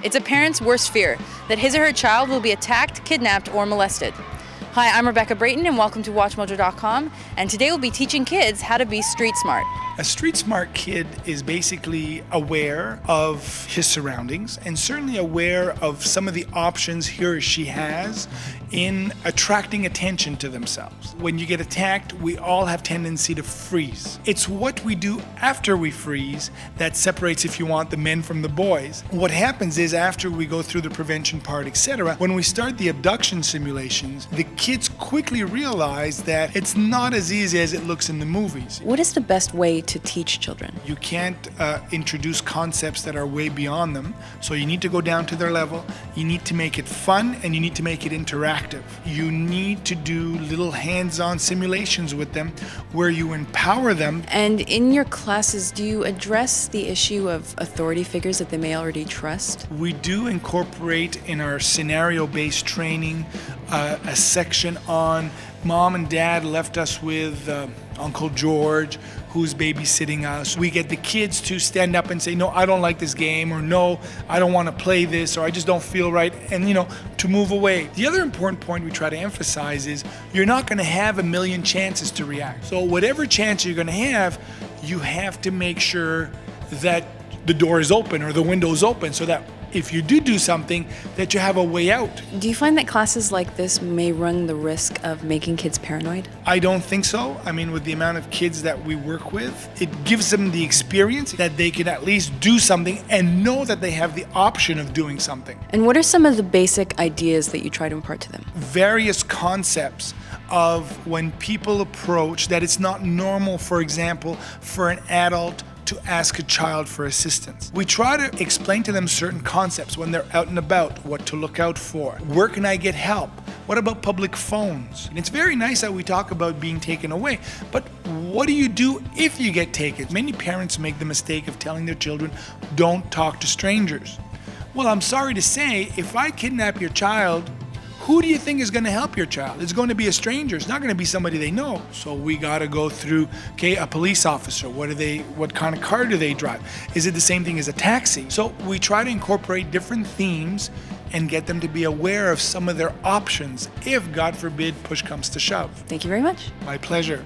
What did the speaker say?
It's a parent's worst fear, that his or her child will be attacked, kidnapped, or molested. Hi, I'm Rebecca Brayton and welcome to WatchMojo.com, and today we'll be teaching kids how to be street smart. A street smart kid is basically aware of his surroundings and certainly aware of some of the options he or she has in attracting attention to themselves. When you get attacked, we all have tendency to freeze. It's what we do after we freeze that separates, if you want, the men from the boys. What happens is after we go through the prevention part, etc., when we start the abduction simulations, the kids quickly realize that it's not as easy as it looks in the movies. What is the best way to teach children? You can't introduce concepts that are way beyond them, so you need to go down to their level, you need to make it fun, and you need to make it interactive. You need to do little hands-on simulations with them where you empower them. And in your classes, do you address the issue of authority figures that they may already trust? We do incorporate in our scenario-based training a section on mom and dad left us with Uncle George, who's babysitting us. We get the kids to stand up and say, no, I don't like this game, or no, I don't want to play this, or I just don't feel right, and to move away. The other important point we try to emphasize is you're not going to have a million chances to react. So whatever chance you're going to have, you have to make sure that the door is open or the window is open so that if you do something, that you have a way out. Do you find that classes like this may run the risk of making kids paranoid? I don't think so. I mean, with the amount of kids that we work with, it gives them the experience that they can at least do something and know that they have the option of doing something. And what are some of the basic ideas that you try to impart to them? Various concepts of when people approach that it's not normal, for example, for an adult to ask a child for assistance. We try to explain to them certain concepts when they're out and about, what to look out for. Where can I get help? What about public phones? And it's very nice that we talk about being taken away, but what do you do if you get taken? Many parents make the mistake of telling their children, don't talk to strangers. Well, I'm sorry to say, if I kidnap your child, who do you think is going to help your child? It's going to be a stranger. It's not going to be somebody they know. So we got to go through, a police officer. What kind of car do they drive? Is it the same thing as a taxi? So we try to incorporate different themes and get them to be aware of some of their options if, God forbid, push comes to shove. Thank you very much. My pleasure.